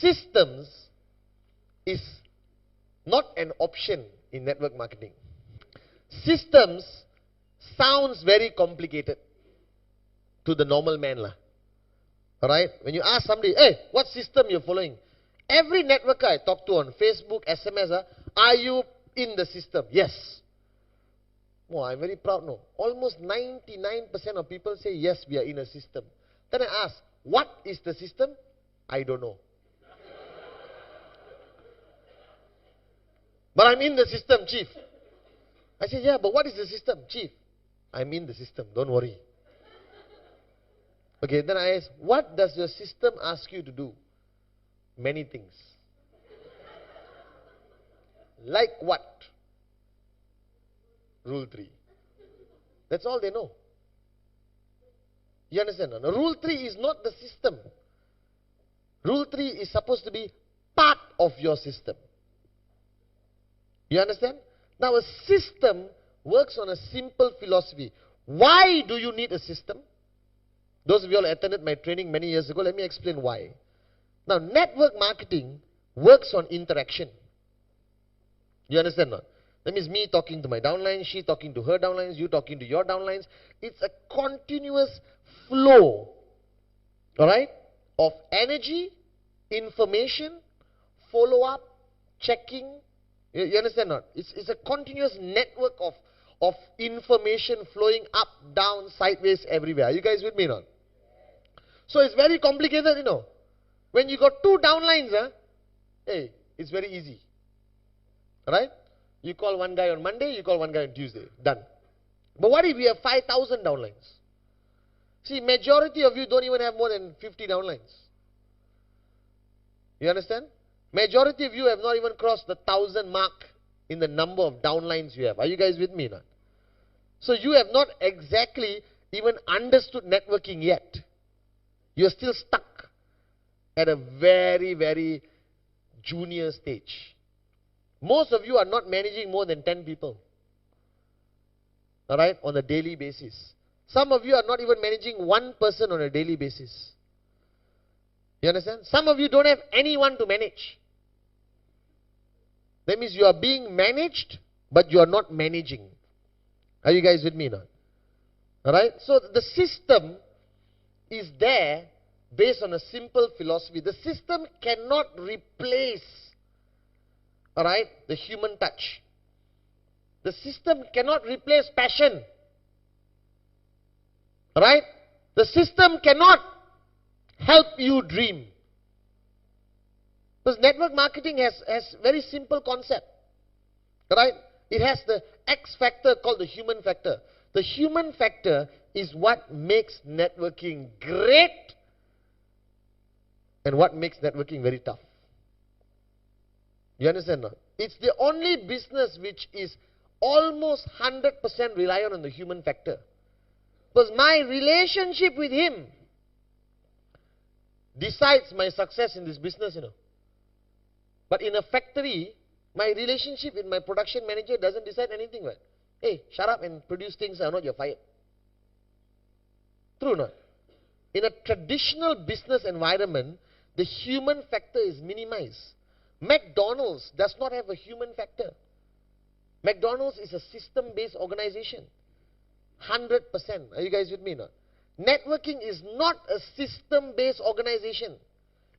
systems is not an option in network marketing. Systems sounds very complicated to the normal man lah. Alright? When you ask somebody, hey, what system you're following? Every networker I talk to on Facebook, SMS, are you in the system? Yes. Oh, I'm very proud, no. Almost 99% of people say, yes, we are in a system. Then I ask, what is the system? I don't know. But I'm in the system, chief. I said, yeah, but what is the system, chief? I'm in the system, don't worry. Okay, then I ask, what does your system ask you to do? Many things. Like what? Rule 3. That's all they know. You understand? No? Rule 3 is not the system. Rule 3 is supposed to be part of your system. You understand? Now a system works on a simple philosophy. Why do you need a system? Those of you all attended my training many years ago, let me explain why. Now network marketing works on interaction. You understand not? That means me talking to my downlines, she talking to her downlines, you talking to your downlines. It's a continuous flow, alright, of energy, information, follow-up, checking. You understand not? It's a continuous network of information flowing up, down, sideways, everywhere. Are you guys with me not? So it's very complicated, you know. When you got 2 downlines, hey, it's very easy. Alright? You call one guy on Monday, you call one guy on Tuesday. Done. But what if we have 5,000 downlines? See, majority of you don't even have more than 50 downlines. You understand? Majority of you have not even crossed the 1,000 mark in the number of downlines you have. Are you guys with me now? So you have not exactly even understood networking yet. You're still stuck at a very, very junior stage. Most of you are not managing more than 10 people. Alright, on a daily basis. Some of you are not even managing 1 person on a daily basis. You understand? Some of you don't have anyone to manage. That means you are being managed, but you are not managing. Are you guys with me now? Alright? So the system is there based on a simple philosophy. The system cannot replace, alright, the human touch. The system cannot replace passion. Alright? The system cannot help you dream. Because network marketing has very simple concept. Right? It has the X factor called the human factor. The human factor is what makes networking great and what makes networking very tough. You understand now? It's the only business which is almost 100% reliant on the human factor. Because my relationship with him decides my success in this business, you know. But in a factory, my relationship with my production manager doesn't decide anything, right? Hey, shut up and produce things or not, you're fired. True or not? In a traditional business environment, the human factor is minimized. McDonald's does not have a human factor. McDonald's is a system-based organization. 100%. Are you guys with me now? Networking is not a system-based organization.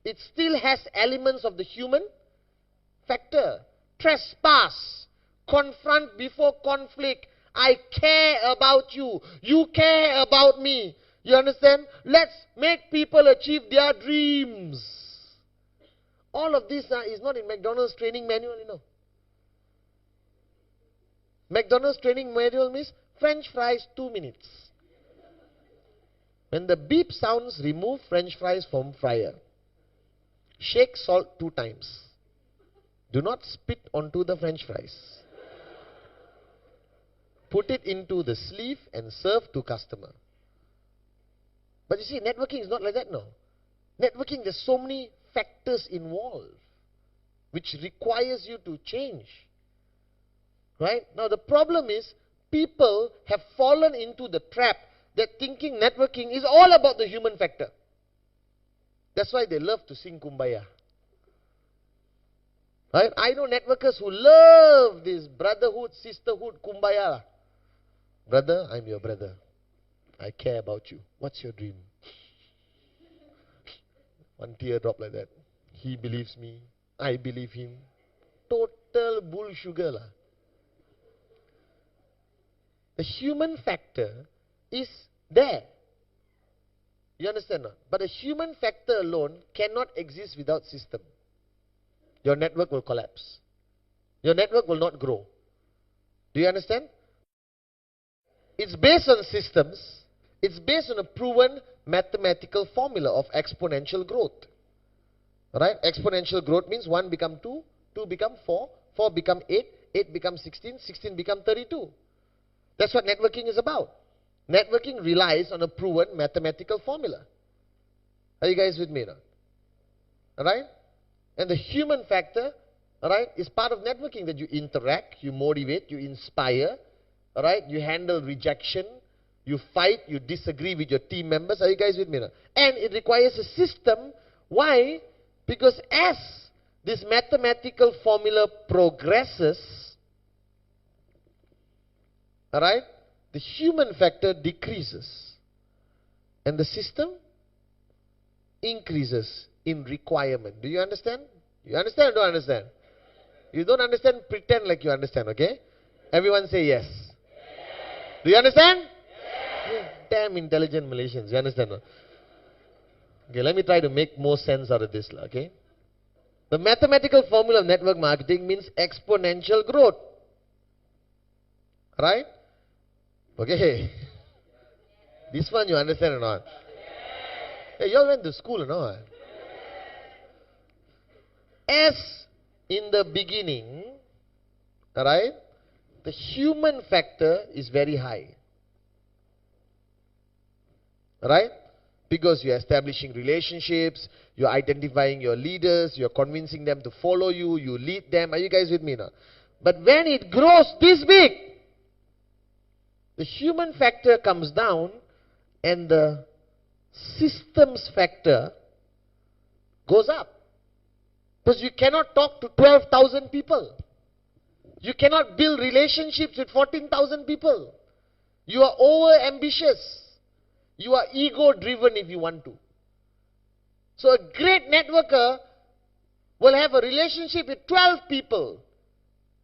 It still has elements of the human factor. Trespass. Confront before conflict. I care about you. You care about me. You understand? Let's make people achieve their dreams. All of this is not in McDonald's training manual, you know. McDonald's training manual means French fries 2 minutes. When the beep sounds, remove French fries from fryer. Shake salt 2 times. Do not spit onto the French fries. Put it into the sleeve and serve to customer. But you see, networking is not like that, no. Networking, there's so many factors involved which requires you to change. Right? Now the problem is, people have fallen into the trap that thinking networking is all about the human factor. That's why they love to sing Kumbaya. Right? I know networkers who love this brotherhood, sisterhood, kumbaya. Brother, I'm your brother. I care about you. What's your dream? One tear drop like that. He believes me. I believe him. Total bull sugar lah. The human factor is there. You understand not? But the human factor alone cannot exist without system. Your network will collapse. Your network will not grow. Do you understand? It's based on systems. It's based on a proven mathematical formula of exponential growth. Right? Exponential growth means 1 become 2, 2 become 4, 4 become 8, 8 become 16, 16 become 32. That's what networking is about. Networking relies on a proven mathematical formula. Are you guys with me now? Alright? And the human factor, alright, is part of networking, that you interact, you motivate, you inspire, alright, you handle rejection, you fight, you disagree with your team members. Are you guys with me now? And it requires a system. Why? Because as this mathematical formula progresses, alright, the human factor decreases and the system increases in requirement. Do you understand? You understand or don't understand? You don't understand, pretend like you understand, okay? Everyone say yes. Do you understand? Yes. Damn intelligent Malaysians, you understand? No? Okay, let me try to make more sense out of this, okay? The mathematical formula of network marketing means exponential growth. Right? Okay. This one you understand or not? Hey, you all went to school or not? As in the beginning, alright, the human factor is very high. Right? Because you're establishing relationships, you're identifying your leaders, you're convincing them to follow you, you lead them. Are you guys with me now? But when it grows this big, the human factor comes down and the systems factor goes up. Because you cannot talk to 12,000 people. You cannot build relationships with 14,000 people. You are over ambitious. You are ego driven if you want to. So a great networker will have a relationship with 12 people,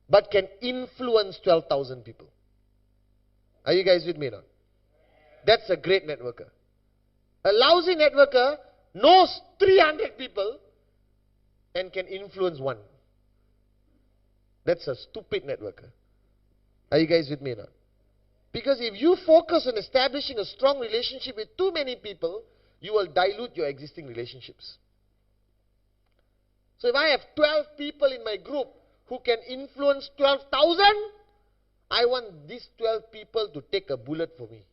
but can influence 12,000 people. Are you guys with me now? That's a great networker. A lousy networker knows 300 people and can influence one. That's a stupid networker. Are you guys with me now? Because if you focus on establishing a strong relationship with too many people, you will dilute your existing relationships. So if I have 12 people in my group who can influence 12,000, I want these 12 people to take a bullet for me.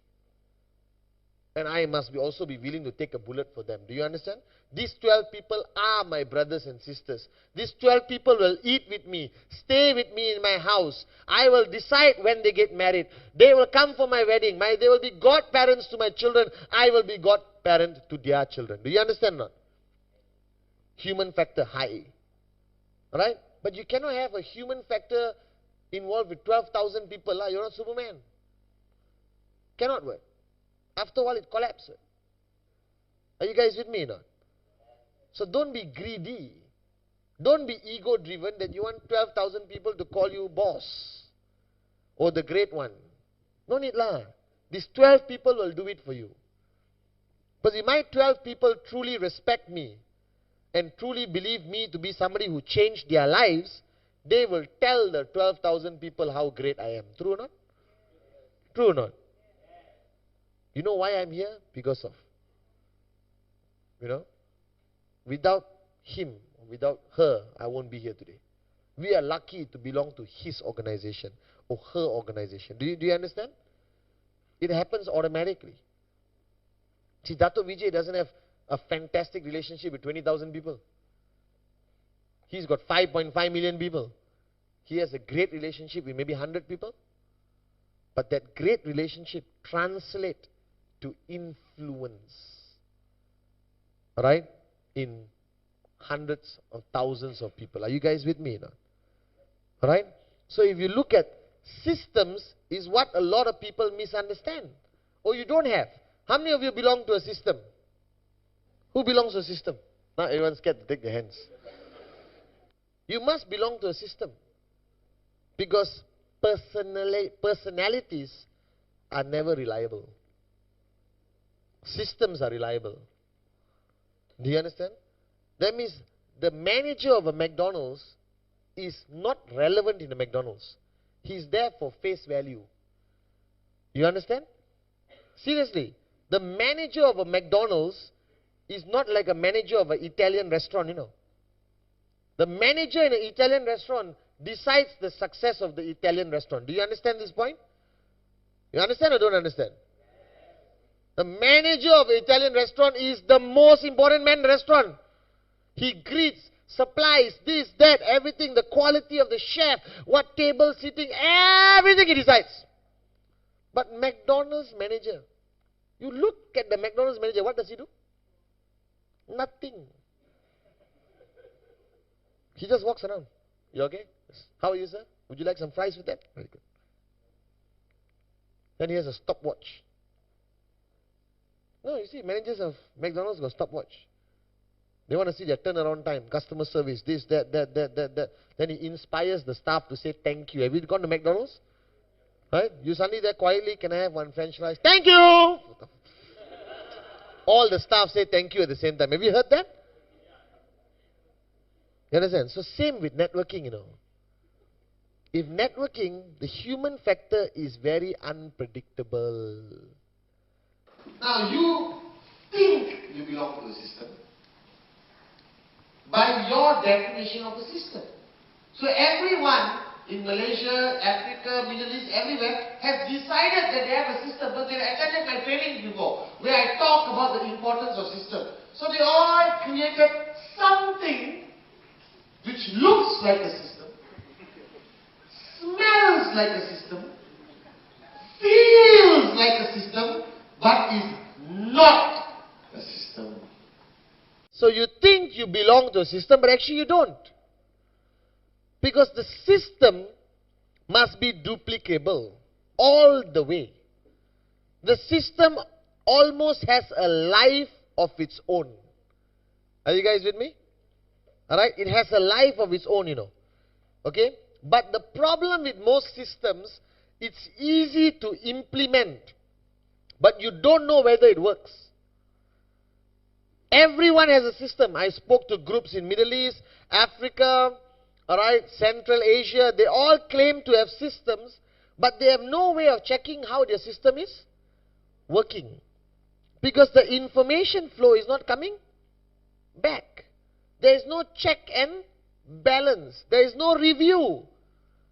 And I must also be willing to take a bullet for them. Do you understand? These 12 people are my brothers and sisters. These 12 people will eat with me, stay with me in my house. I will decide when they get married. They will come for my wedding. They will be godparents to my children. I will be godparent to their children. Do you understand not? Human factor high. Alright? But you cannot have a human factor involved with 12,000 people. You're not Superman. Cannot work. After a while it collapses. Are you guys with me now? So don't be greedy. Don't be ego driven that you want 12,000 people to call you boss or the great one. No need lah. These 12 people will do it for you. But if my 12 people truly respect me and truly believe me to be somebody who changed their lives, they will tell the 12,000 people how great I am. True or not? True or not? You know why I'm here? Because of, without him, without her, I won't be here today. We are lucky to belong to his organization or her organization. Do you understand? It happens automatically. See, Dato Vijay doesn't have a fantastic relationship with 20,000 people. He's got 5.5 million people. He has a great relationship with maybe 100 people. But that great relationship translates to influence, right, in hundreds of thousands of people. Are you guys with me now? Alright? So if you look at systems is what a lot of people misunderstand. Or you don't have. How many of you belong to a system? Who belongs to a system? Now everyone's scared to take their hands. You must belong to a system. Because personalities are never reliable. Systems are reliable. Do you understand? That means the manager of a McDonald's is not relevant in a McDonald's. He's there for face value. You understand? Seriously, the manager of a McDonald's is not like a manager of an Italian restaurant, you know. The manager in an Italian restaurant decides the success of the Italian restaurant. Do you understand this point? You understand or don't understand? The manager of an Italian restaurant is the most important man in the restaurant. He greets, supplies, this, that, everything, the quality of the chef, what table sitting, everything he decides. But McDonald's manager, you look at the McDonald's manager, what does he do? Nothing. He just walks around. You okay? How are you, sir? Would you like some fries with that? Very good. Then he has a stopwatch. No, you see, managers of McDonald's got stopwatch. They want to see their turnaround time, customer service, this, that. Then he inspires the staff to say thank you. Have you gone to McDonald's? Right? You suddenly there quietly, can I have one French fries? Thank you! All the staff say thank you at the same time. Have you heard that? You understand? So same with networking, you know. If networking, the human factor is very unpredictable. Now you think you belong to the system by your definition of the system. So everyone in Malaysia, Africa, Middle East, everywhere has decided that they have a system, but they've attended my trainings before where I talk about the importance of system. So they all created something which looks like a system, smells like a system, feels like a system, but is not a system. So you think you belong to a system, but actually you don't. Because the system must be duplicable all the way. The system almost has a life of its own. Are you guys with me? Alright? It has a life of its own, you know. Okay? But the problem with most systems, it's easy to implement, but you don't know whether it works. Everyone has a system. I spoke to groups in Middle East, Africa, alright, Central Asia. They all claim to have systems, but they have no way of checking how their system is working. Because the information flow is not coming back. There is no check and balance. There is no review.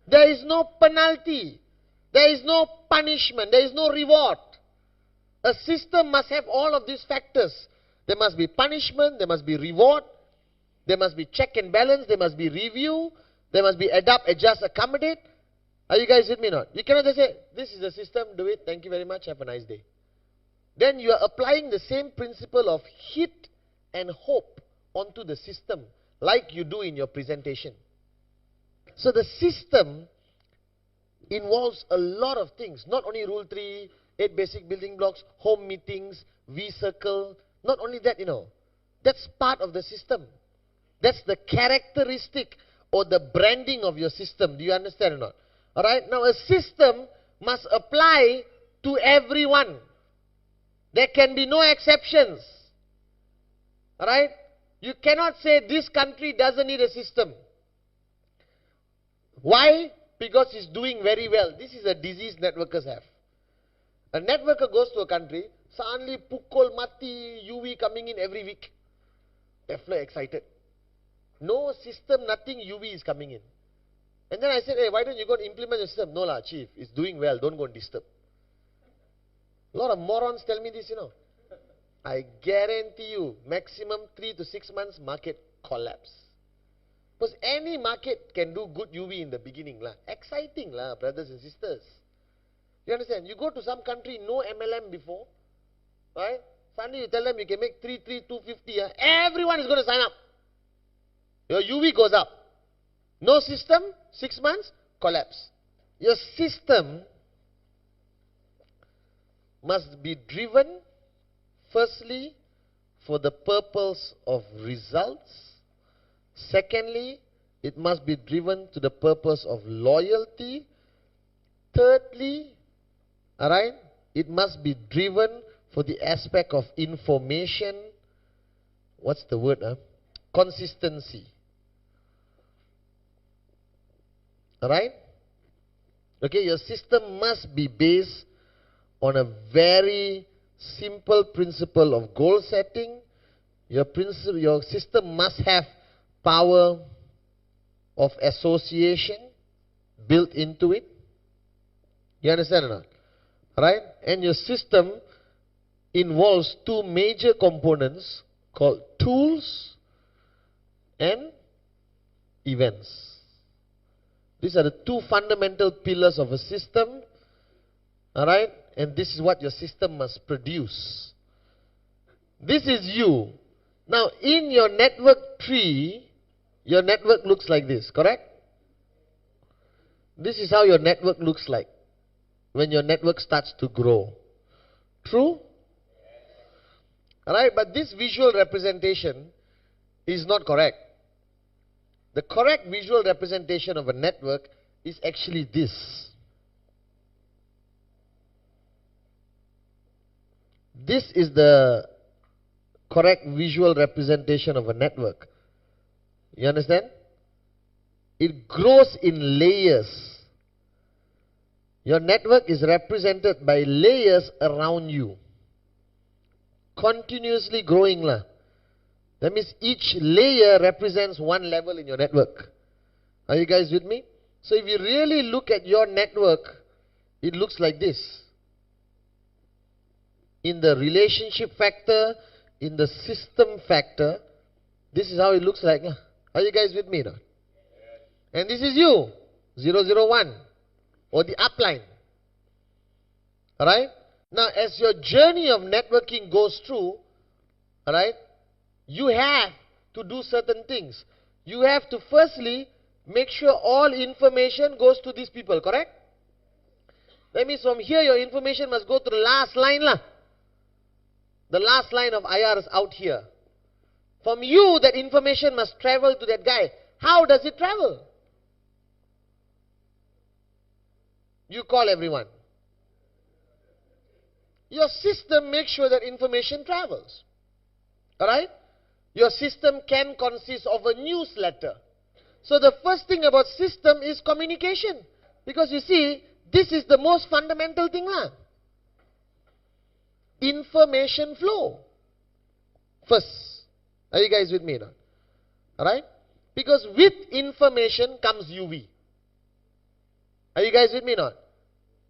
There is no penalty. There is no punishment. There is no reward. A system must have all of these factors. There must be punishment. There must be reward. There must be check and balance. There must be review. There must be adapt, adjust, accommodate. Are you guys with me or not? You cannot just say, this is the system, do it, thank you very much, have a nice day. Then you are applying the same principle of hit and hope onto the system, like you do in your presentation. So the system involves a lot of things. Not only Rule 3, 8 basic building blocks, home meetings, V-circle. Not only that, you know. That's part of the system. That's the characteristic or the branding of your system. Do you understand or not? Alright, now a system must apply to everyone. There can be no exceptions. Alright? You cannot say this country doesn't need a system. Why? Because it's doing very well. This is a disease networkers have. A networker goes to a country, suddenly pukul mati, UV coming in every week. They're excited. No system, nothing UV is coming in. And then I said, hey, why don't you go and implement the system? No lah, chief, it's doing well, don't go and disturb. A lot of morons tell me this, you know. I guarantee you, maximum 3 to 6 months, market collapse. Because any market can do good UV in the beginning lah. Exciting lah, brothers and sisters. You understand? You go to some country, no MLM before, right? Suddenly you tell them you can make 250, everyone is going to sign up. Your UV goes up. No system, 6 months, collapse. Your system must be driven, firstly, for the purpose of results. Secondly, it must be driven to the purpose of loyalty. Thirdly, alright, it must be driven for the aspect of information. What's the word? Consistency. Alright? Okay, your system must be based on a very simple principle of goal setting. Your system must have power of association built into it. You understand or not? Right? And your system involves two major components called tools and events. These are the two fundamental pillars of a system. Alright? And this is what your system must produce. This is you. Now, in your network tree, your network looks like this, correct? This is how your network looks like when your network starts to grow. True? Alright, but this visual representation is not correct. The correct visual representation of a network is actually this. This is the correct visual representation of a network. You understand? It grows in layers. Your network is represented by layers around you. Continuously growing lah. That means each layer represents one level in your network. Are you guys with me? So if you really look at your network, it looks like this. In the relationship factor, in the system factor, this is how it looks like. Are you guys with me now? And this is you, 001, or the upline. Alright? Now, as your journey of networking goes through, alright, you have to do certain things. You have to firstly make sure all information goes to these people, correct? That means from here your information must go to the last line lah. The last line of IR is out here. From you, that information must travel to that guy. How does it travel? You call everyone. Your system makes sure that information travels. Alright? Your system can consist of a newsletter. So the first thing about system is communication. Because you see, this is the most fundamental thing lah. Information flow. First. Are you guys with me now? Alright? Because with information comes UV. Are you guys with me now?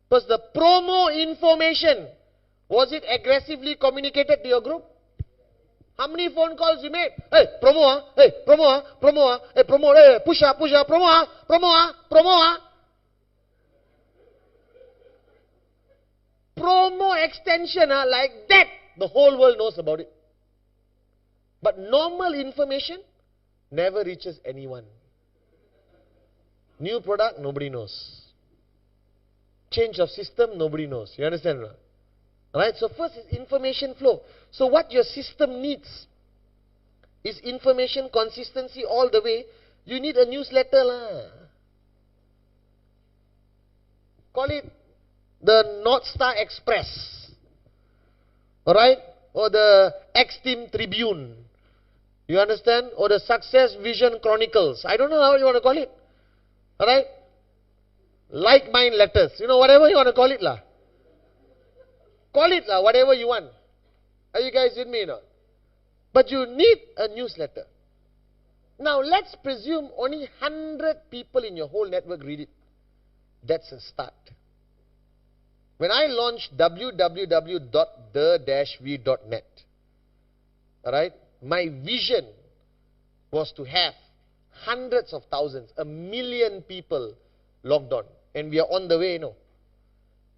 Because the promo information, was it aggressively communicated to your group? How many phone calls you made? Hey, promo ah, hey, promo ah, promo ah, hey, promo, hey, push ah, promo ah, promo ah, promo ah. Promo extension like that, the whole world knows about it. But normal information never reaches anyone. New product, nobody knows. Change of system, nobody knows. You understand? Alright, so first is information flow. So what your system needs is information consistency all the way. You need a newsletter lah. Call it the North Star Express. Alright? Or the X-Team Tribune. You understand? Or the Success Vision Chronicles. I don't know how you want to call it. Alright? Like mind letters. You know, whatever you want to call it lah. Call it lah, whatever you want. Are you guys with me now? But you need a newsletter. Now let's presume only 100 people in your whole network read it. That's a start. When I launched www.the-v.net, alright, my vision was to have hundreds of thousands, 1 million people logged on. And we are on the way, you know.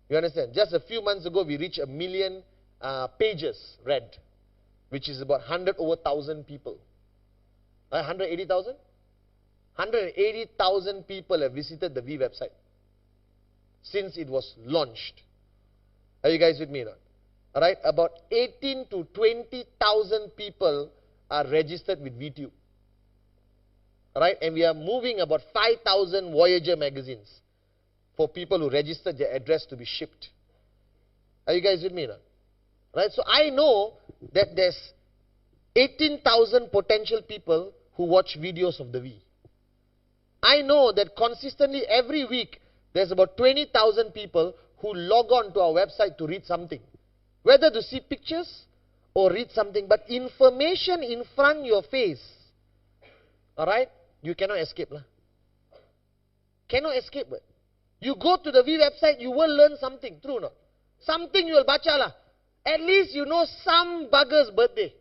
You understand? Just a few months ago, we reached 1 million pages read, which is about 100 over 1,000 people. 180,000? 180,000 people have visited the V website since it was launched. Are you guys with me now? Alright, about 18 to 20,000 people are registered with VTube. Alright, and we are moving about 5,000 Voyager magazines for people who registered their address to be shipped. Are you guys with me now? Right, so I know that there's 18,000 potential people who watch videos of the V. I know that consistently every week there's about 20,000 people who log on to our website to read something. Whether to see pictures or read something, but information in front of your face. Alright? You cannot escape. Cannot escape. You go to the V website, you will learn something. True or not? Something you will bacha lah. At least you know some bugger's birthday.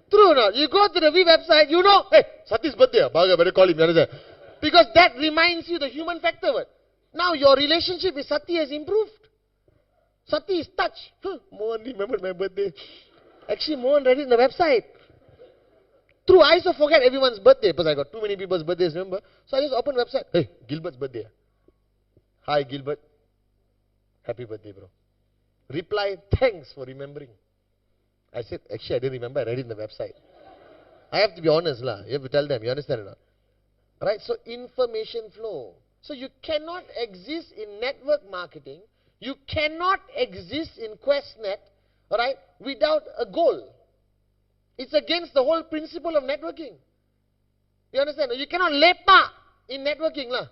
True or not? You go to the V website, you know, hey, Sati's birthday, bugger, better call him. Because that reminds you the human factor. Now your relationship with Sati has improved. Sati is touched. Mohan remembered my birthday. Actually, Mohan read it in the website. True, I also forget everyone's birthday because I got too many people's birthdays, remember? So I just open the website. Hey, Gilbert's birthday. Hi, Gilbert. Happy birthday, bro. Reply, thanks for remembering. I said, actually, I didn't remember. I read it in the website. I have to be honest, lah. You have to tell them. You understand or not? Right? So, information flow. So, you cannot exist in network marketing. You cannot exist in QuestNet, right, without a goal. It's against the whole principle of networking. You understand? You cannot lepak in networking, lah.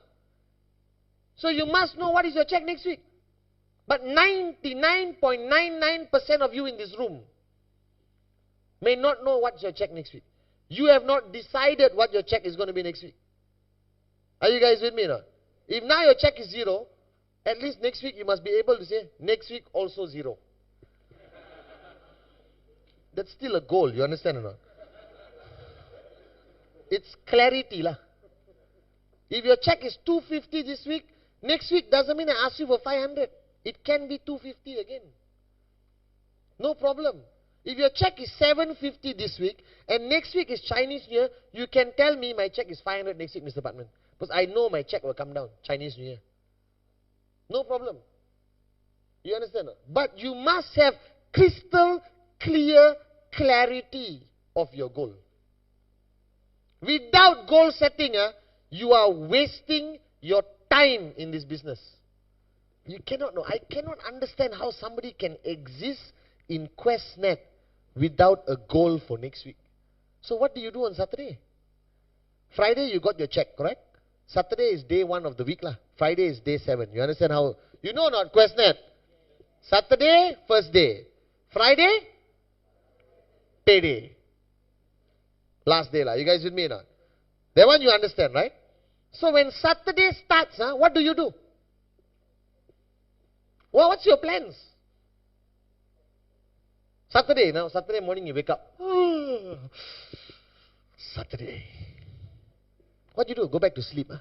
So, you must know what is your check next week. But 99.99% of you in this room may not know what's your check next week. You have not decided what your check is going to be next week. Are you guys with me now? If now your check is 0, at least next week you must be able to say, next week also 0. That's still a goal, you understand or not? It's clarity lah. If your check is 250 this week, next week doesn't mean I ask you for 500. It can be 250 again. No problem. If your check is 750 this week, and next week is Chinese New Year, you can tell me my check is 500 next week, Mr. Pathman. Because I know my check will come down, Chinese New Year. No problem. You understand? But you must have crystal clear clarity of your goal. Without goal setting, you are wasting your time in this business. You cannot know. I cannot understand how somebody can exist in QuestNet without a goal for next week. So what do you do on Saturday? Friday you got your check, correct? Saturday is day 1 of the week lah. Friday is day 7. You understand how? You know not QuestNet? Saturday, first day. Friday, payday. Last day lah. You guys with me now? That one you understand, right? So when Saturday starts, what do you do? Well, what's your plans? Saturday, now Saturday morning you wake up. Saturday. What do you do? Go back to sleep.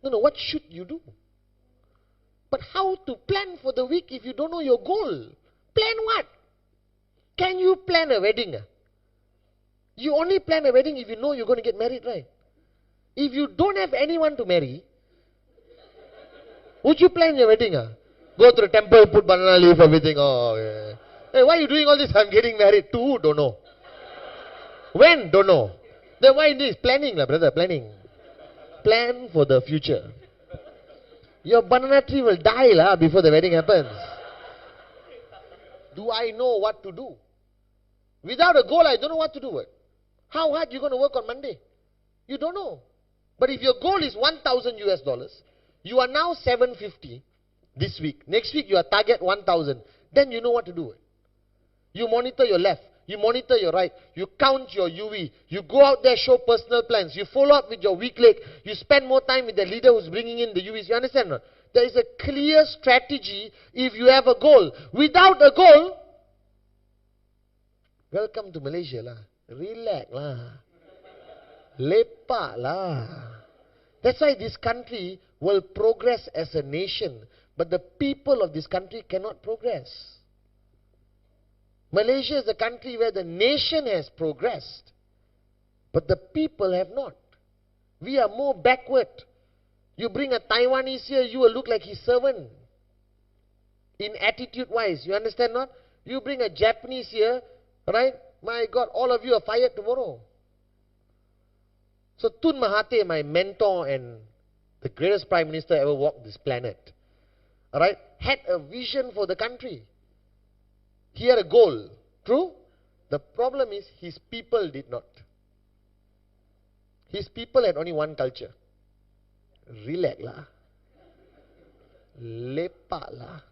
No, what should you do? But how to plan for the week if you don't know your goal? Plan what? Can you plan a wedding? You only plan a wedding if you know you're going to get married, right? If you don't have anyone to marry, would you plan your wedding? Go to the temple, put banana leaf, everything. Oh, yeah. Hey, why are you doing all this? I'm getting married. To who? Don't know. When? Don't know. Then why this? Planning, brother, planning. Plan for the future. Your banana tree will die before the wedding happens. Do I know what to do? Without a goal, I don't know what to do. How hard you going to work on Monday? You don't know. But if your goal is 1,000 US dollars, you are now 750 this week. Next week you are target 1,000. Then you know what to do. You monitor your left. You monitor your right. You count your UV. You go out there, show personal plans. You follow up with your weak leg. You spend more time with the leader who's bringing in the UVs. You understand? No? There is a clear strategy if you have a goal. Without a goal, welcome to Malaysia lah. Relax lah. Lepak lah. That's why this country will progress as a nation. But the people of this country cannot progress. Malaysia is a country where the nation has progressed, but the people have not. We are more backward. You bring a Taiwanese here, you will look like his servant. In attitude-wise, you understand not? You bring a Japanese here, right? My God, all of you are fired tomorrow. So Tun Mahathir, my mentor and the greatest prime minister ever walked this planet, alright, had a vision for the country. He had a goal. True? The problem is his people did not. His people had only one culture. Relax lah. Lepak lah.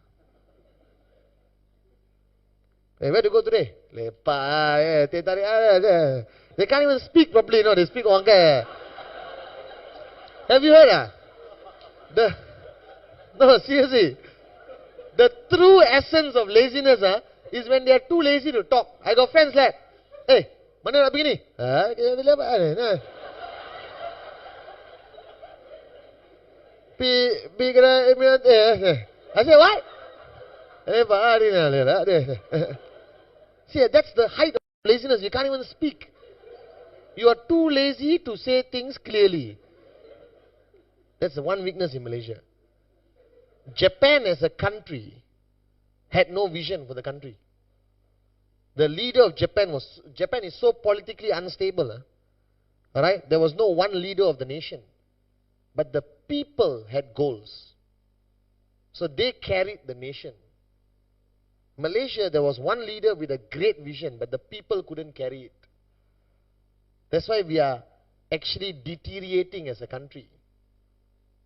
Hey, where to go today? Lepak. They can't even speak properly, no? They speak Wangkai. Have you heard? No, seriously. The true essence of laziness is when they are too lazy to talk. I got friends like, hey, mana nak pergi ni? I say, what? See, that's the height of laziness. You can't even speak. You are too lazy to say things clearly. That's the one weakness in Malaysia. Japan as a country had no vision for the country. The leader of Japan is so politically unstable. Alright? There was no one leader of the nation. But the people had goals. So they carried the nation. Malaysia, there was one leader with a great vision, but the people couldn't carry it. That's why we are actually deteriorating as a country.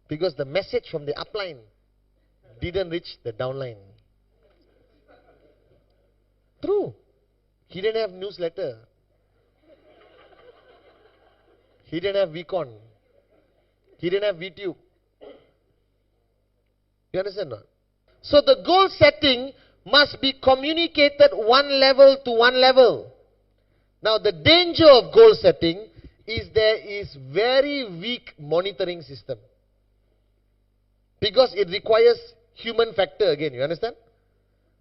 Because the message from the upline didn't reach the downline. True. He didn't have newsletter. He didn't have VCon. He didn't have VTube. You understand not? So the goal setting must be communicated one level to one level. Now the danger of goal setting is there is very weak monitoring system. Because it requires human factor again, you understand?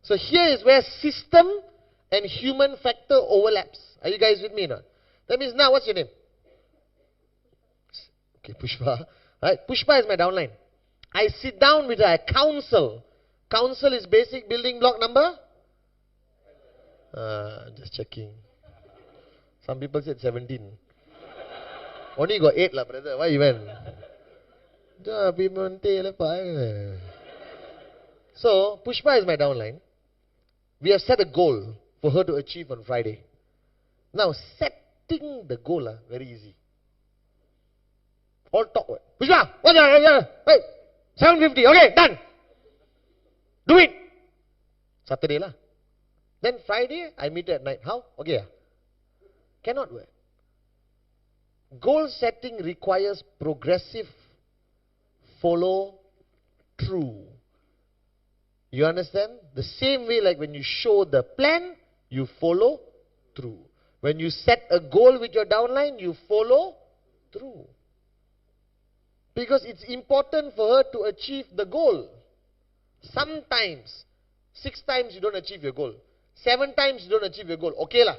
So here is where system and human factor overlaps. Are you guys with me now? That means now, what's your name? Okay, Pushpa. Right, Pushpa is my downline. I sit down with her, council. Council is basic building block number? Just checking. Some people said 17. Only got 8 lah, brother. Why you went? So, Pushpa is my downline. We have set a goal for her to achieve on Friday. Now, setting the goal, very easy. All talk. Pushpa, what's your, hey, 750, okay, done. Do it. Saturday lah. Then Friday, I meet her at night. How? Okay. Cannot work. Goal setting requires progressive follow through. You understand? The same way like when you show the plan, you follow through. When you set a goal with your downline, you follow through. Because it's important for her to achieve the goal. Sometimes, 6 times you don't achieve your goal. 7 times you don't achieve your goal. Okay lah.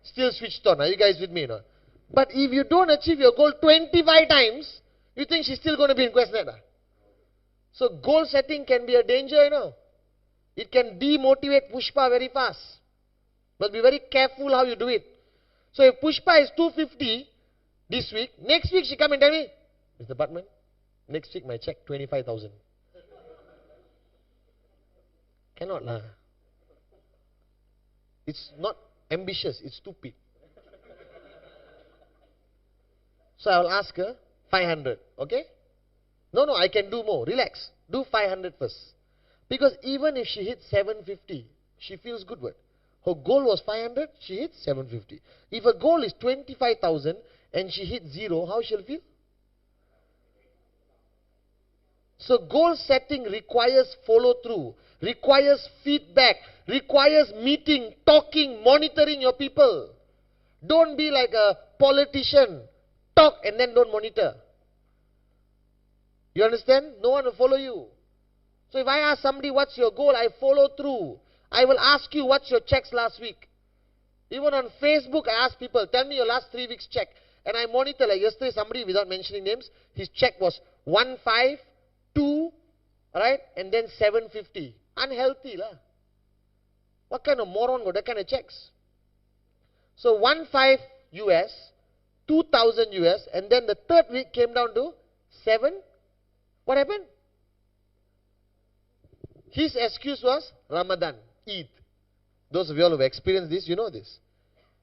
Still switched on. Are you guys with me? No? But if you don't achieve your goal 25 times, you think she's still going to be in QuestNet? So goal setting can be a danger, you know. It can demotivate Pushpa very fast. But be very careful how you do it. So if Pushpa is 250 this week, next week she come and tell me, Mr. Pathman, next week my check 25,000. Cannot lah. It's not ambitious, it's stupid. So I will ask her 500, okay? No, I can do more. Relax. Do 500 first. Because even if she hits 750, she feels good. What? Her goal was 500, she hits 750. If her goal is 25,000 and she hits 0, how she'll feel? So goal setting requires follow through, requires feedback, requires meeting, talking, monitoring your people. Don't be like a politician. Talk and then don't monitor. You understand? No one will follow you. So if I ask somebody, what's your goal? I follow through. I will ask you, what's your checks last week? Even on Facebook, I ask people, tell me your last 3 weeks check. And I monitor, like yesterday, somebody, without mentioning names, his check was 152, right? And then 750. Unhealthy, lah. What kind of moron got that kind of checks? So 15 US, 2000 US, and then the third week came down to 7. What happened? His excuse was Ramadan, Eid. Those of you all who have experienced this, you know this.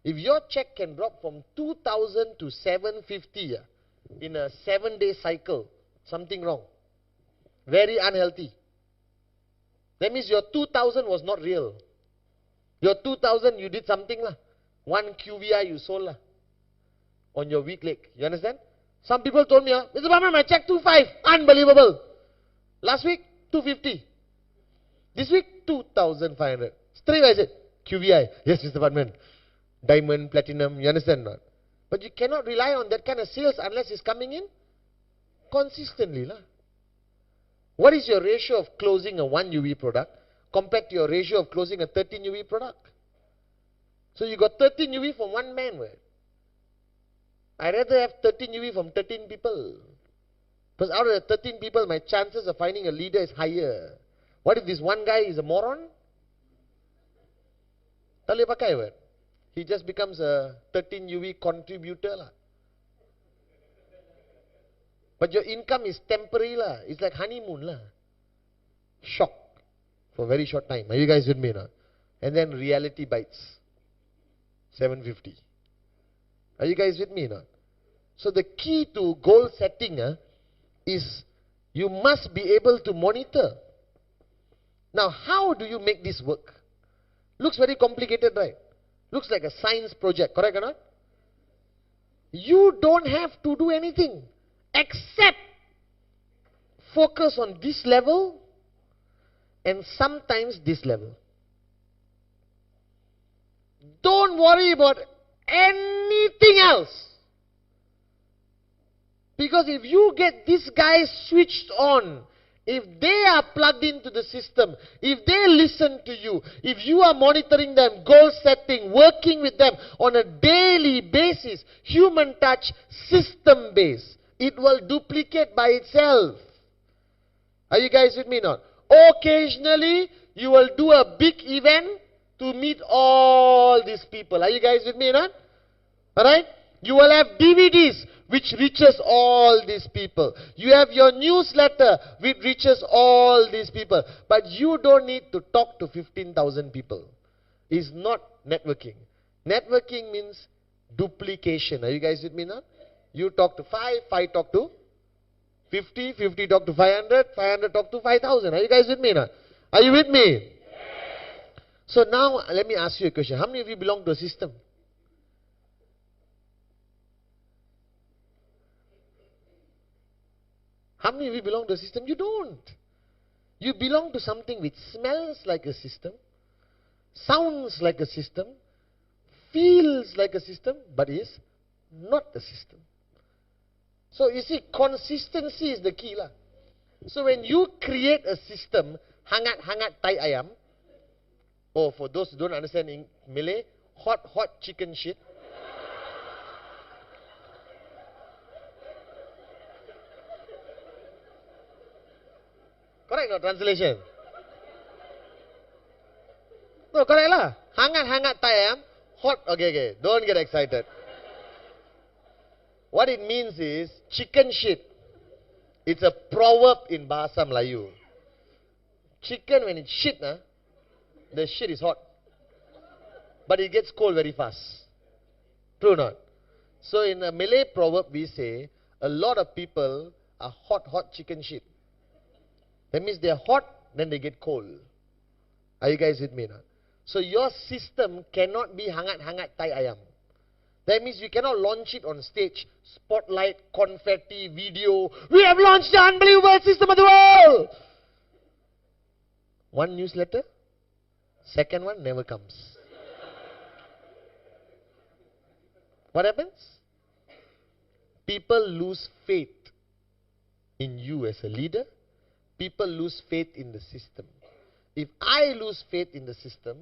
If your check can drop from 2,000 to 750 in a 7-day cycle, something wrong. Very unhealthy. That means your 2,000 was not real. Your 2,000, you did something lah. 1 QVI you sold lah. On your weak leg. You understand? Some people told me, Mr. Pathman, my check 2,500. Unbelievable. Last week, 250. This week, 2,500. Straight away I said, QVI. Yes, Mr. Pathman. Diamond, platinum, you understand not? But you cannot rely on that kind of sales unless it's coming in consistently, lah. What is your ratio of closing a 1 UV product compared to your ratio of closing a 13 UV product? So you got 13 UV from one man, right? I'd rather have 13 UV from 13 people. Because out of the 13 people, my chances of finding a leader is higher. What if this one guy is a moron? Tak boleh pakai, right? He just becomes a 13 UV contributor, lah. But your income is temporary, lah. It's like honeymoon, lah. Shock for a very short time. Are you guys with me now? And then reality bites. 750. Are you guys with me now? So the key to goal setting is you must be able to monitor. Now, how do you make this work? Looks very complicated, right? Looks like a science project, correct or not? You don't have to do anything except focus on this level and sometimes this level. Don't worry about anything else. Because if you get these guys switched on, if they are plugged into the system, if they listen to you, if you are monitoring them, goal setting, working with them on a daily basis, human touch, system based, it will duplicate by itself. Are you guys with me now? Occasionally, you will do a big event to meet all these people. Are you guys with me now? Alright? You will have DVDs which reaches all these people. You have your newsletter which reaches all these people. But you don't need to talk to 15,000 people. It's not networking. Networking means duplication. Are you guys with me now? You talk to 5, 5 talk to 50, 50 talk to 500, 500 talk to 5,000. Are you guys with me now? Are you with me? Yes. So now let me ask you a question. How many of you belong to a system? How many of you belong to a system? You don't. You belong to something which smells like a system, sounds like a system, feels like a system, but is not a system. So you see, consistency is the key, lah. So when you create a system, hangat-hangat tai ayam, or for those who don't understand in Malay, hot chicken shit. Correct no translation? No, correct lah. Hangat-hangat tai ayam, hot, okay, don't get excited. What it means is, chicken shit. It's a proverb in Bahasa Melayu. Chicken, when it shit, the shit is hot. But it gets cold very fast. True or not? So in a Malay proverb, we say, a lot of people are hot chicken shit. That means they are hot, then they get cold. Are you guys with me now? So your system cannot be hangat-hangat tai ayam. That means you cannot launch it on stage, spotlight, confetti, video. We have launched the unbelievable system of the world. One newsletter, second one never comes. What happens? People lose faith in you as a leader. People lose faith in the system. if I lose faith in the system,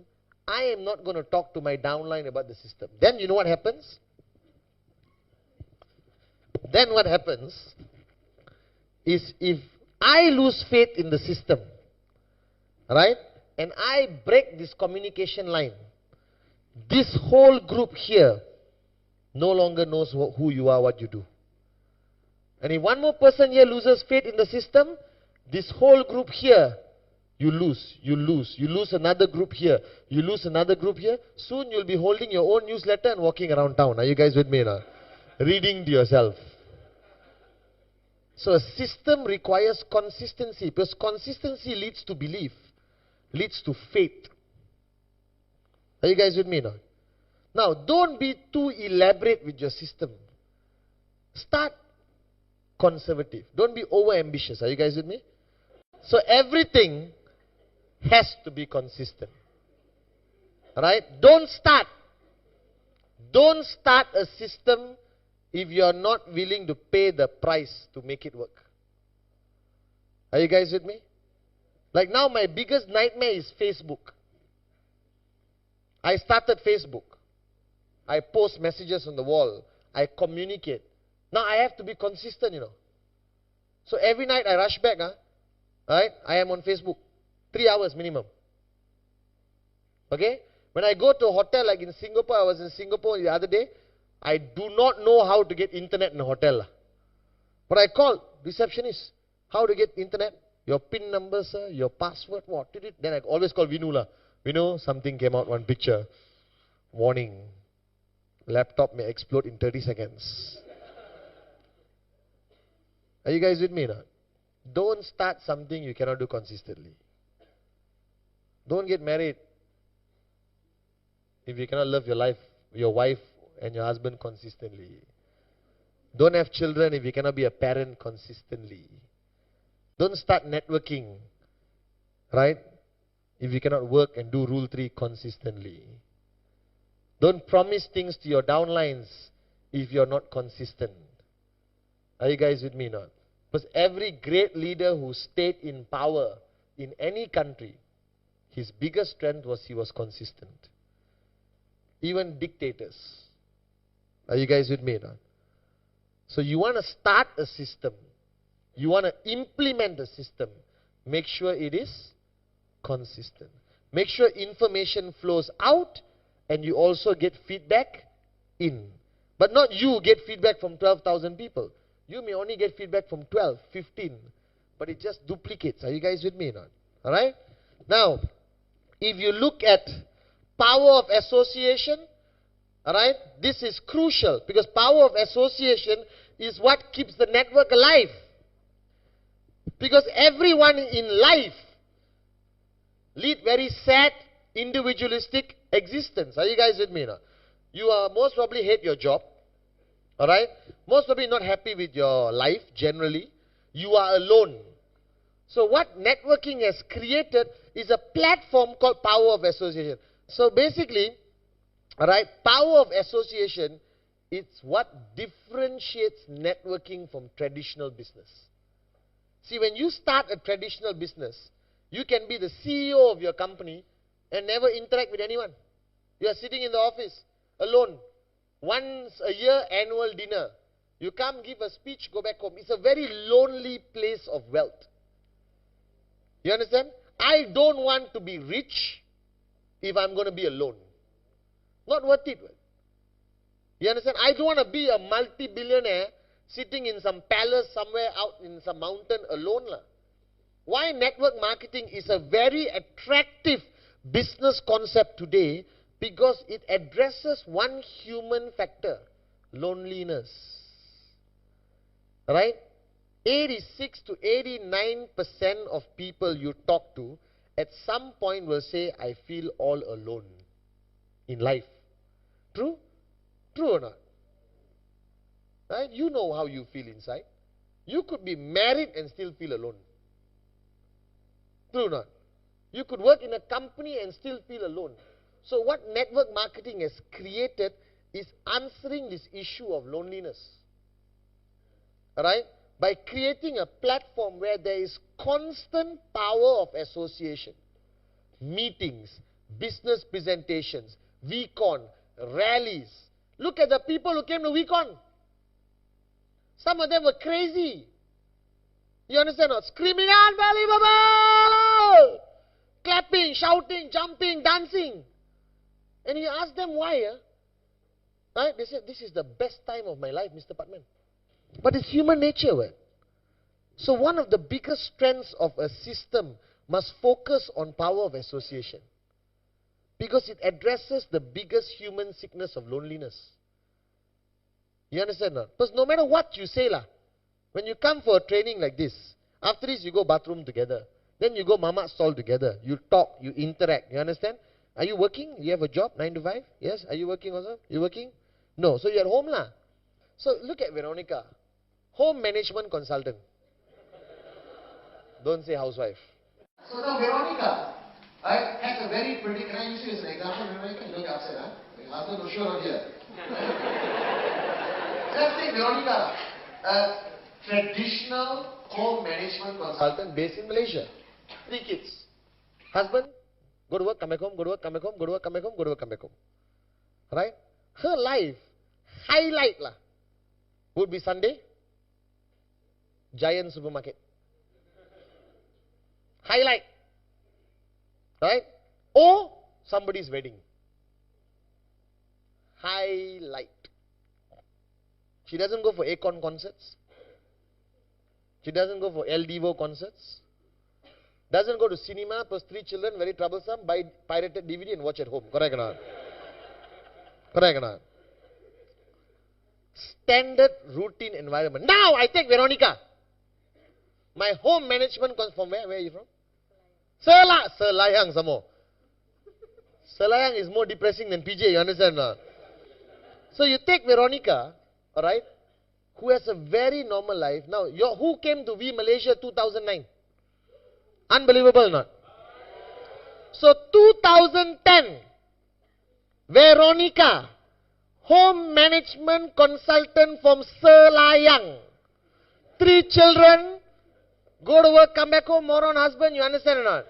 I am not going to talk to my downline about the system. Then you know what happens? Then what happens is if I lose faith in the system, right, and I break this communication line, this whole group here no longer knows who you are, what you do. And if one more person here loses faith in the system, this whole group here, you lose another group here, you lose another group here. Soon you'll be holding your own newsletter and walking around town. Are you guys with me now? Reading to yourself. So a system requires consistency, because consistency leads to belief, leads to faith. Are you guys with me now? Now, don't be too elaborate with your system. Start conservative. Don't be over ambitious. Are you guys with me? So everything has to be consistent. Alright? Don't start a system if you're not willing to pay the price to make it work. Are you guys with me? Like now my biggest nightmare is Facebook. I started Facebook. I post messages on the wall. I communicate. Now I have to be consistent, you know. So every night I rush back, right? I am on Facebook. 3 hours minimum. Okay? When I go to a hotel like in Singapore, I was in Singapore the other day, I do not know how to get internet in a hotel. But I called receptionist. How to get internet? Your PIN number, sir, your password, what did it? Then I always call Vinu. Vinu, something came out, one picture. Warning. Laptop may explode in 30 seconds. Are you guys with me now? Don't start something you cannot do consistently. Don't get married if you cannot love your wife and your husband consistently. Don't have children if you cannot be a parent consistently. Don't start networking, right, if you cannot work and do Rule 3 consistently. Don't promise things to your downlines if you're not consistent. Are you guys with me now? Because every great leader who stayed in power in any country, his biggest strength was he was consistent. Even dictators. Are you guys with me now? So you want to start a system. You want to implement a system. Make sure it is consistent. Make sure information flows out and you also get feedback in. But not you get feedback from 12,000 people. You may only get feedback from 12, 15. But it just duplicates. Are you guys with me now? Alright? Now, if you look at power of association, alright, this is crucial because power of association is what keeps the network alive. Because everyone in life lead very sad, individualistic existence. Are you guys with me now? You are most probably hate your job. Alright? Most probably not happy with your life generally. You are alone. So what networking has created is a platform called power of association. So basically, alright, power of association is what differentiates networking from traditional business. See, when you start a traditional business, you can be the CEO of your company and never interact with anyone. You are sitting in the office alone. Once a year, annual dinner. You come, give a speech, go back home. It's a very lonely place of wealth. You understand? I don't want to be rich if I'm going to be alone. Not worth it. You understand? I don't want to be a multi-billionaire sitting in some palace somewhere out in some mountain alone. Why network marketing is a very attractive business concept today? Because it addresses one human factor, loneliness. Right? 86 to 89% of people you talk to at some point will say, I feel all alone in life. True? True or not? Right? You know how you feel inside. You could be married and still feel alone. True or not? You could work in a company and still feel alone. So what network marketing has created is answering this issue of loneliness. Alright? By creating a platform where there is constant power of association. meetings, business presentations, weekon, rallies. Look at the people who came to weekon. Some of them were crazy. You understand not? Screaming, unbelievable! Clapping, shouting, jumping, dancing. And you ask them why. Right? They said, this is the best time of my life, Mr. Pathman. But it's human nature. Right? So one of the biggest strengths of a system must focus on power of association. Because it addresses the biggest human sickness of loneliness. You understand not? Because no matter what you say, when you come for a training like this, after this you go bathroom together. Then you go mama stall together. You talk, you interact. You understand? Are you working? You have a job, 9 to 5? Yes? Are you working also? You working? No. So you're at home lah. So look at Veronica. Home management consultant. Don't say housewife. So now Veronica, right, has a very pretty, can I use you as an example, Veronica? You don't get upset, huh? Your husband was sure on here. Let's take Veronica, a traditional home management consultant based in Malaysia. 3 kids. Husband, go to work, come back home, go to work, come back home, go to work, come back home, go to work, come back home. Right? Her life, highlight would be Sunday, Giant supermarket. Highlight. Right? Or somebody's wedding. Highlight. She doesn't go for Akon concerts. She doesn't go for El Divo concerts. Doesn't go to cinema, plus 3 children, very troublesome, buy pirated DVD and watch at home. Correct or not? Correct or not? Standard routine environment. Now I take Veronica. My home management comes from where? Where are you from? Selayang some more. Selayang is more depressing than PJ, you understand or not? So you take Veronica, alright, who has a very normal life. Now, who came to V Malaysia 2009? Unbelievable or not? So 2010, Veronica, home management consultant from Selayang. 3 children, go to work, come back home, moron husband, you understand or not?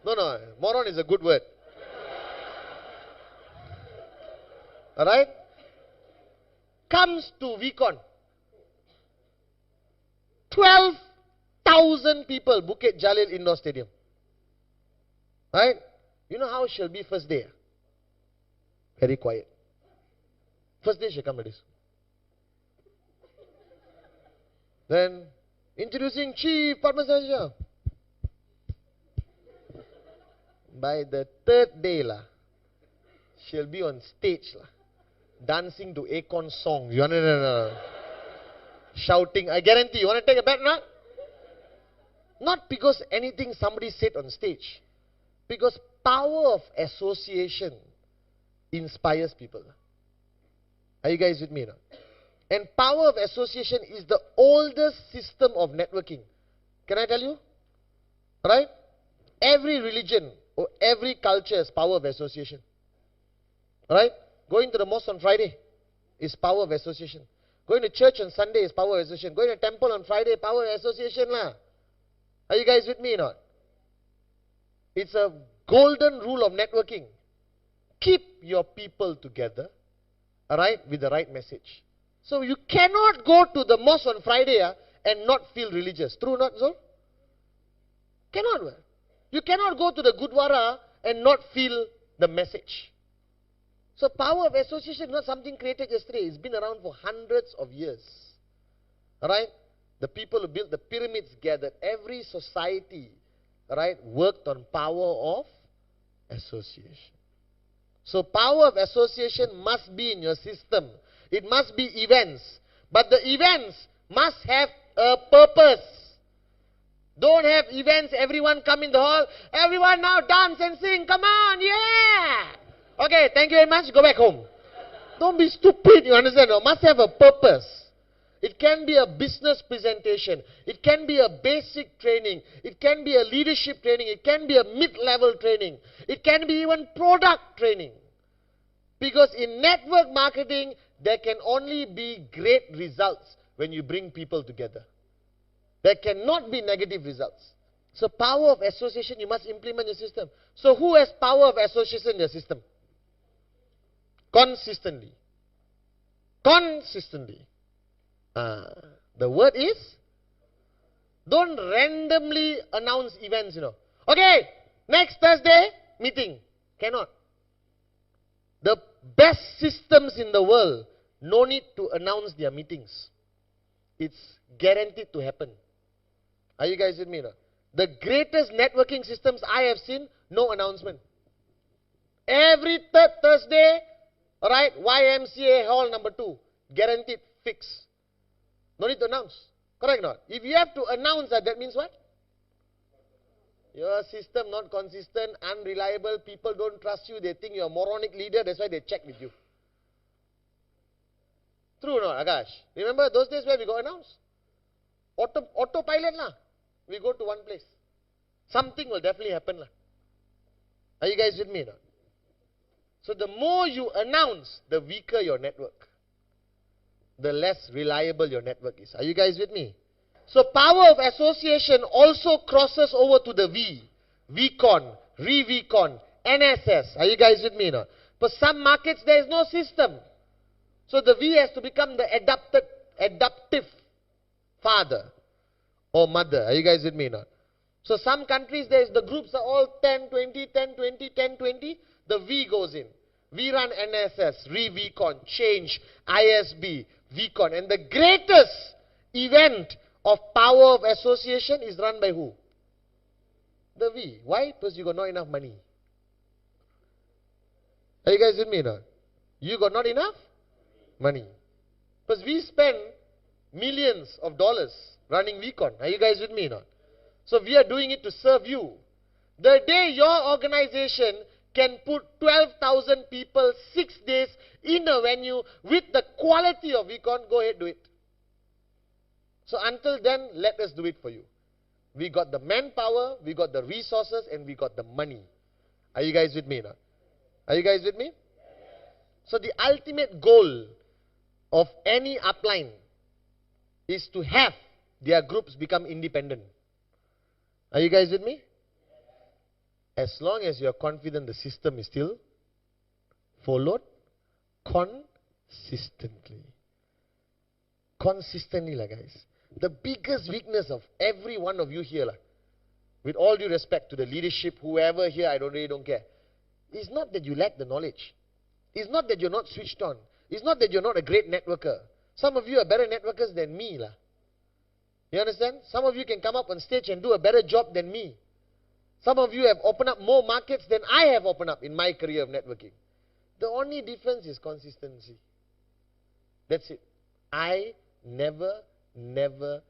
No, moron is a good word. Alright? Comes to Vicon. 12,000 people, Bukit Jalil Indoor Stadium. Right? You know how she'll be first day? Very quiet. First day she'll come like this. Then, introducing Chief Pathman Senathirajah. By the 3rd day, she'll be on stage, dancing to Akon songs. You understand? Shouting. I guarantee. You want to take a bet, not? Not because anything somebody said on stage. Because power of association inspires people. Are you guys with me now? And power of association is the oldest system of networking. Can I tell you? Right? Every religion or every culture has power of association. Right? Going to the mosque on Friday is power of association. Going to church on Sunday is power of association. Going to temple on Friday, power of association. Are you guys with me or not? It's a golden rule of networking. Keep your people together, alright, with the right message. So you cannot go to the mosque on Friday and not feel religious. True or not, so? Cannot. You cannot go to the Gurdwara and not feel the message. So power of association is not something created yesterday. It's been around for hundreds of years. Alright? The people who built the pyramids gathered. Every society, right, worked on power of association. So power of association must be in your system. It must be events. But the events must have a purpose. Don't have events, everyone come in the hall, everyone now dance and sing, come on, yeah! Okay, thank you very much, go back home. Don't be stupid, you understand? No? Must have a purpose. It can be a business presentation. It can be a basic training. It can be a leadership training. It can be a mid-level training. It can be even product training. Because in network marketing, there can only be great results when you bring people together. There cannot be negative results. So power of association, you must implement your system. So who has power of association in their system? Consistently. Consistently. The word is, don't randomly announce events, Okay, next Thursday, meeting. Cannot. The best systems in the world, no need to announce their meetings. It's guaranteed to happen. Are you guys with me now? The greatest networking systems I have seen, no announcement. Every third Thursday, alright, YMCA hall number 2. Guaranteed, fix. No need to announce. Correct or not? If you have to announce that means what? Your system not consistent, unreliable, people don't trust you, they think you're a moronic leader, that's why they check with you. True or not, Akash? Remember those days where we got announced? Autopilot lah. We go to one place. Something will definitely happen lah. Are you guys with me now? So the more you announce, the weaker your network. The less reliable your network is. Are you guys with me? So power of association also crosses over to the V. VCon, ReVCon, NSS. Are you guys with me now? For some markets there is no system. So the V has to become the adaptive father or mother. Are you guys with me now? So some countries the groups are all 10, 20, 10, 20, 10, 20. The V goes in. We run NSS, ReVCon, Change, ISB, VCon. And the greatest event of power of association is run by who? The V. Why? Because you got not enough money. Are you guys with me now? You got not enough money. Because we spend millions of dollars running VCon. Are you guys with me now? So we are doing it to serve you. The day your organization can put 12,000 people 6 days in a venue with the quality of VCon, go ahead, do it. So until then, let us do it for you. We got the manpower, we got the resources, and we got the money. Are you guys with me now? Are you guys with me? So the ultimate goal of any upline is to have their groups become independent. Are you guys with me? As long as you are confident the system is still followed consistently. Consistently, guys. The biggest weakness of every one of you here, with all due respect to the leadership, whoever here, I really don't care. It's not that you lack the knowledge. It's not that you're not switched on. It's not that you're not a great networker. Some of you are better networkers than me. You understand? Some of you can come up on stage and do a better job than me. Some of you have opened up more markets than I have opened up in my career of networking. The only difference is consistency. That's it. I never, ever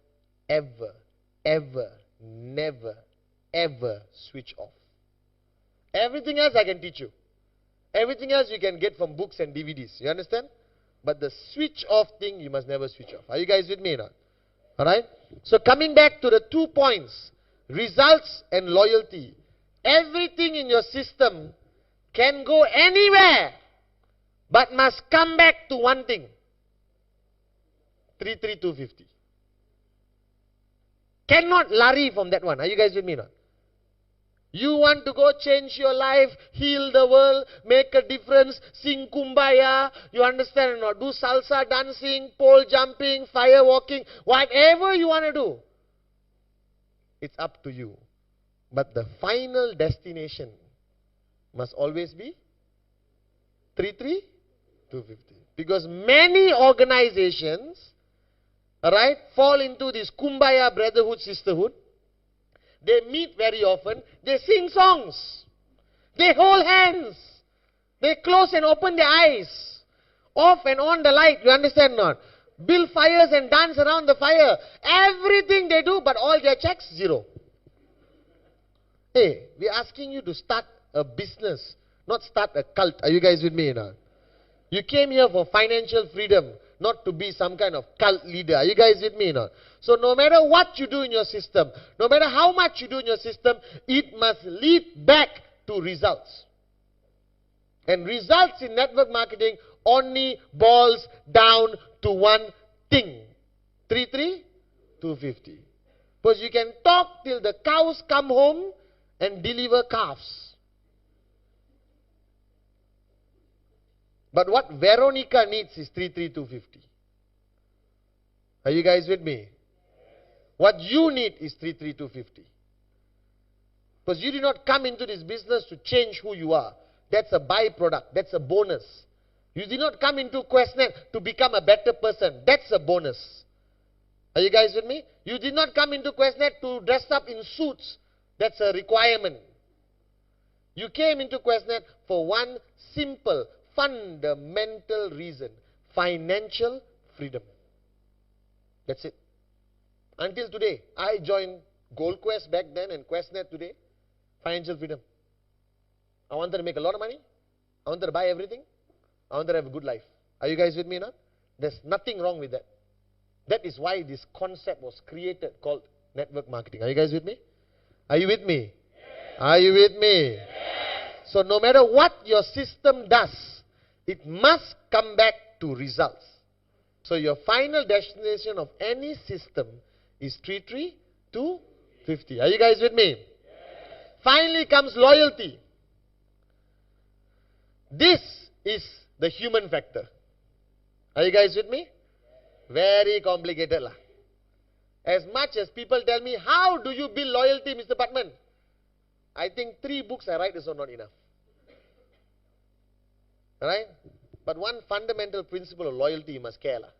switch off. Everything else I can teach you. Everything else you can get from books and DVDs. You understand? But the switch off thing, you must never switch off. Are you guys with me now? Alright? So coming back to the 2 points, results and loyalty. Everything in your system can go anywhere, but must come back to one thing. 33250. Cannot lari from that one. Are you guys with me now? You want to go change your life, heal the world, make a difference, sing kumbaya, you understand or not? Do salsa dancing, pole jumping, fire walking, whatever you want to do. It's up to you. But the final destination must always be 33250. Because many organizations, alright, fall into this kumbaya brotherhood, sisterhood. They meet very often. They sing songs. They hold hands. They close and open their eyes. Off and on the light. You understand not? Build fires and dance around the fire. Everything they do, but all their checks, zero. Hey, we're asking you to start a business, not start a cult. Are you guys with me now? You came here for financial freedom, not to be some kind of cult leader. Are you guys with me now? So no matter what you do in your system, no matter how much you do in your system, it must lead back to results. And results in network marketing only boils down to one thing. 33250. Because you can talk till the cows come home and deliver calves. But what Veronica needs is 33250. Are you guys with me? What you need is 33250. Because you did not come into this business to change who you are. That's a byproduct. That's a bonus. You did not come into QuestNet to become a better person. That's a bonus. Are you guys with me? You did not come into QuestNet to dress up in suits. That's a requirement. You came into QuestNet for one simple, fundamental reason. Financial freedom. That's it. Until today, I joined Gold Quest back then and QuestNet today. Financial freedom. I wanted to make a lot of money. I wanted to buy everything. I wanted to have a good life. Are you guys with me now? There's nothing wrong with that. That is why this concept was created called network marketing. Are you guys with me? Are you with me? Yes. Are you with me? Yes. So no matter what your system does, it must come back to results. So your final destination of any system is 33250. Are you guys with me? Yes. Finally comes loyalty. This is the human factor. Are you guys with me? Very complicated lah. As much as people tell me, how do you build loyalty, Mr. Pathman? I think 3 books I write is not enough. Alright? But one fundamental principle of loyalty, you must care lah.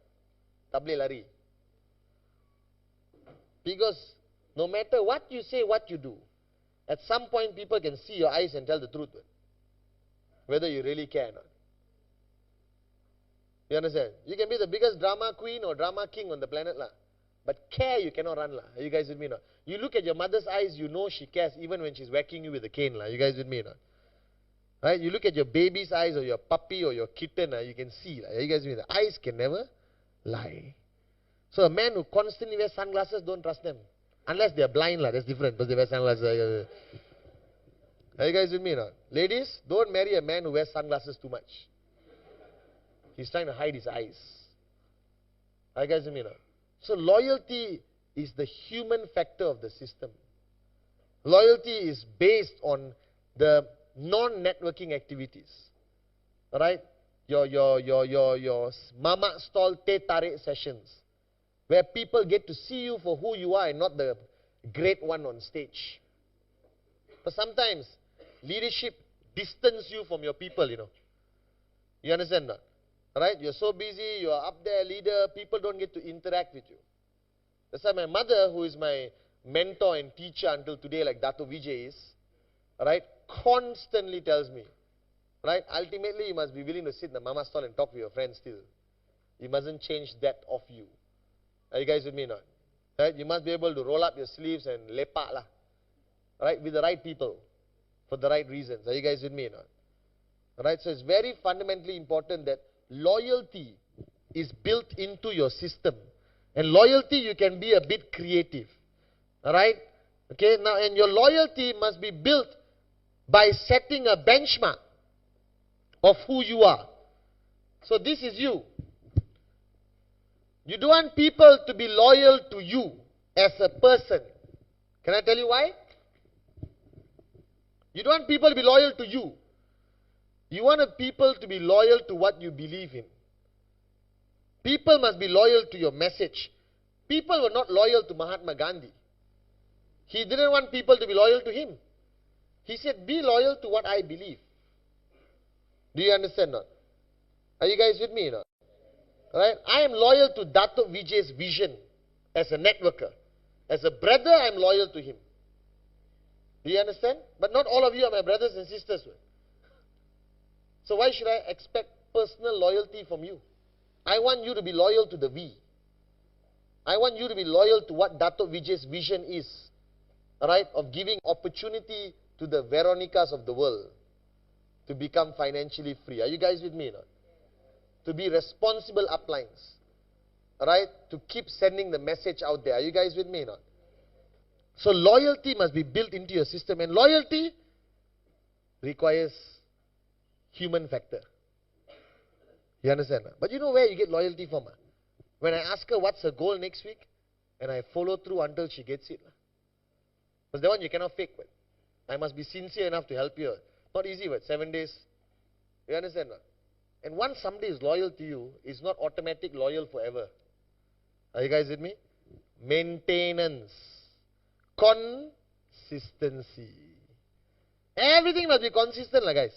Tak boleh lari. Because no matter what you say, what you do, at some point people can see your eyes and tell the truth. Whether you really care or not. You understand? You can be the biggest drama queen or drama king on the planet lah. But care you cannot run lah. Are you guys with me or not? You look at your mother's eyes, you know she cares even when she's whacking you with a cane lah. You guys with me or not? Right? You look at your baby's eyes or your puppy or your kitten, you can see lah. Are you guys with me? The eyes can never lie. So a man who constantly wears sunglasses, don't trust them. Unless they are blind lah. That's different because they wear sunglasses. Are you guys with me or not? Ladies, don't marry a man who wears sunglasses too much. He's trying to hide his eyes. Are you guys with me or not? So loyalty is the human factor of the system. Loyalty is based on the non-networking activities. Alright? Your mama stall teh tarik sessions. Where people get to see you for who you are and not the great one on stage. But sometimes leadership distance you from your people, you know. You understand that? Right? You're so busy, you're up there, leader, people don't get to interact with you. That's why my mother, who is my mentor and teacher until today, like Dato Vijay is, right, constantly tells me, right, ultimately you must be willing to sit in the mama stall and talk to your friends still. You mustn't change that of you. Are you guys with me now? Right? You must be able to roll up your sleeves and lepak lah. Right? With the right people. For the right reasons. Are you guys with me now? Right? So it's very fundamentally important that loyalty is built into your system. And loyalty, you can be a bit creative. Alright? Okay, now, and your loyalty must be built by setting a benchmark of who you are. So this is you. You don't want people to be loyal to you as a person. Can I tell you why? You don't want people to be loyal to you. You want people to be loyal to what you believe in. People must be loyal to your message. People were not loyal to Mahatma Gandhi. He didn't want people to be loyal to him. He said, be loyal to what I believe. Do you understand now? Are you guys with me now? Right? I am loyal to Dato Vijay's vision as a networker. As a brother, I am loyal to him. Do you understand? But not all of you are my brothers and sisters. So why should I expect personal loyalty from you? I want you to be loyal to the V. I want you to be loyal to what Dato Vijay's vision is. Alright? Of giving opportunity to the Veronicas of the world to become financially free. Are you guys with me now? To be responsible uplines. Alright? To keep sending the message out there. Are you guys with me now? So loyalty must be built into your system. And loyalty requires human factor. You understand? But you know where you get loyalty from? When I ask her what's her goal next week, and I follow through until she gets it. Because that one you cannot fake. But I must be sincere enough to help you. Not easy, but 7 days. You understand? And once somebody is loyal to you, it's not automatic loyal forever. Are you guys with me? Maintenance. Consistency. Everything must be consistent, guys.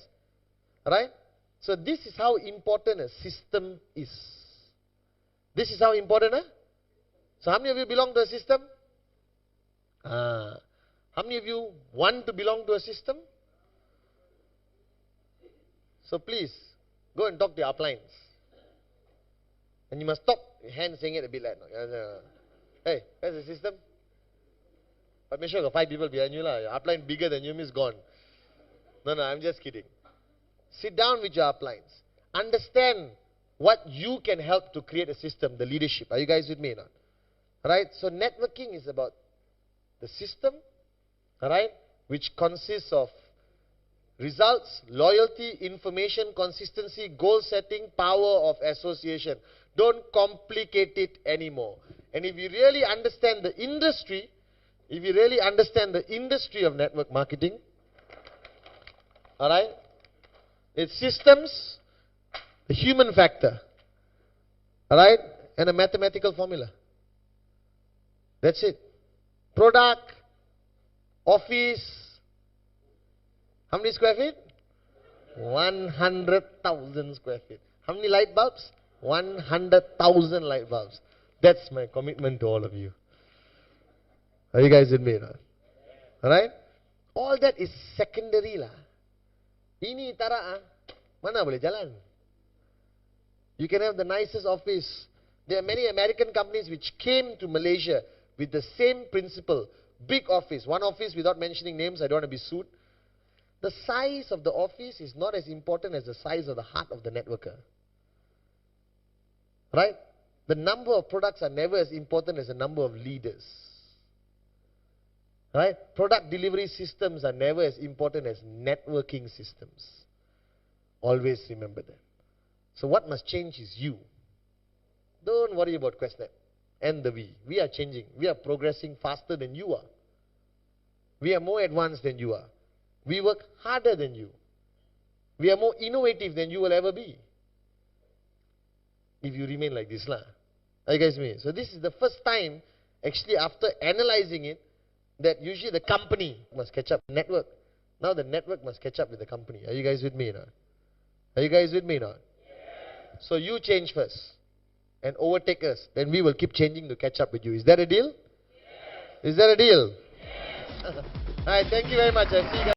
Right? So this is how important a system is. This is how important, So how many of you belong to a system? How many of you want to belong to a system? So please, go and talk to your uplines. And you must stop your hand saying it a bit like, hey, where's the system? But make sure you got 5 people behind you. Your upline bigger than you, is gone. No, I'm just kidding. Sit down with your uplines. Understand what you can help to create a system, the leadership. Are you guys with me or not? Right? So networking is about the system, right, which consists of results, loyalty, information, consistency, goal setting, power of association. Don't complicate it anymore. And if you really understand the industry, of network marketing, alright, it's systems, the human factor, alright, and a mathematical formula. That's it. Product, office, how many square feet? 100,000 square feet. How many light bulbs? 100,000 light bulbs. That's my commitment to all of you. Are you guys with me? Alright? All that is secondary lah. Ini tara mana boleh jalan? You can have the nicest office. There are many American companies which came to Malaysia with the same principle. Big office. One office, without mentioning names, I don't want to be sued. The size of the office is not as important as the size of the heart of the networker. Right? The number of products are never as important as the number of leaders. Right? Product delivery systems are never as important as networking systems. Always remember that. So what must change is you. Don't worry about QuestNet and the we. We are changing. We are progressing faster than you are. We are more advanced than you are. We work harder than you. We are more innovative than you will ever be. If you remain like this lah. Are you guys with me? So this is the first time, actually after analyzing it, that usually the company must catch up with the network. Now the network must catch up with the company. Are you guys with me now? Are you guys with me now? Yes. So you change first and overtake us. Then we will keep changing to catch up with you. Is that a deal? Yes. Is that a deal? Yes. Alright, thank you very much. I'll see you guys.